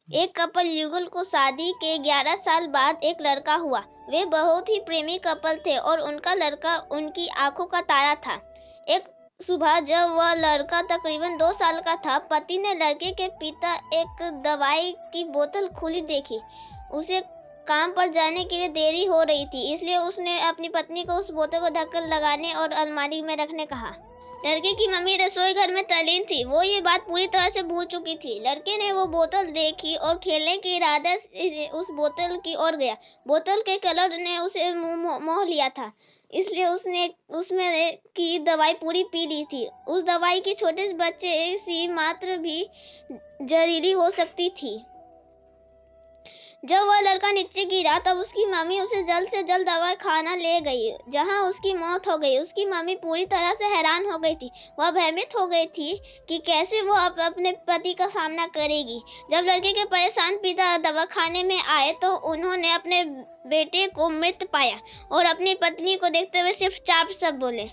एक कपल युगल को शादी के 11 साल बाद एक लड़का हुआ। वे बहुत ही प्रेमी कपल थे और उनका लड़का उनकी आंखों का तारा था। एक सुबह जब वह लड़का तकरीबन 2 साल का था, पति ने लड़के के पिता एक दवाई की बोतल खुली देखी। उसे काम पर जाने के लिए देरी हो रही थी, इसलिए उसने अपनी पत्नी को उस बोतल को ढक्कन लगाने और अलमारी में रखने कहा। लड़के की मम्मी रसोई घर में तल्लीन थी। वो ये बात पूरी तरह से भूल चुकी थी। लड़के ने वो बोतल देखी और खेलने के इरादे से उस बोतल की ओर गया। बोतल के कलर ने उसे मोह लिया था, इसलिए उसने उसमें की दवाई पूरी पी ली थी। उस दवाई की छोटे बच्चे सी मात्रा भी जहरीली हो सकती थी। जब वह लड़का नीचे गिरा तब उसकी मम्मी उसे जल्द से जल्द दवा खाना ले गई, जहां उसकी मौत हो गई। उसकी मम्मी पूरी तरह से हैरान हो गई थी। वह भयभीत हो गई थी कि कैसे वो अपने पति का सामना करेगी। जब लड़के के परेशान पिता दवाखाने में आए तो उन्होंने अपने बेटे को मृत पाया और अपनी पत्नी को देखते हुए सिर्फ 4 शब्द बोले।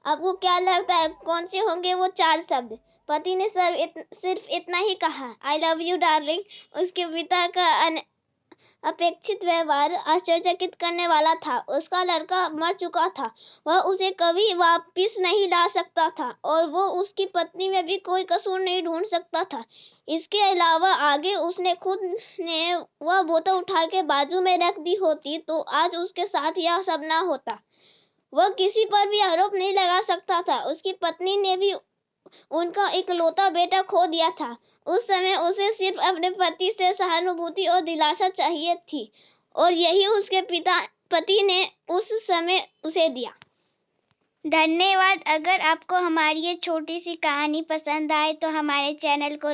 आपको क्या लगता है कौन से होंगे वो 4 शब्द? पति ने सिर्फ इतना ही कहा, आई लव यू डार्लिंग। उसके पिता का अपेक्षित व्यवहार आश्चर्यचकित करने वाला था। उसका लड़का मर चुका था, वह उसे कभी वापस नहीं ला सकता था और वो उसकी पत्नी में भी कोई कसूर नहीं ढूंढ सकता था। इसके अलावा आगे उसने खुद ने वह बोतल उठा के बाजू में रख दी होती तो आज उसके साथ यह सब ना होता। वह किसी पर भी आरोप नहीं लगा सकता था। उसकी पत्नी ने भी उनका इकलौता बेटा खो दिया था। उस समय उसे सिर्फ अपने पति से सहानुभूति और दिलासा चाहिए थी और यही उसके पति ने उस समय उसे दिया। धन्यवाद। अगर आपको हमारी ये छोटी सी कहानी पसंद आए तो हमारे चैनल को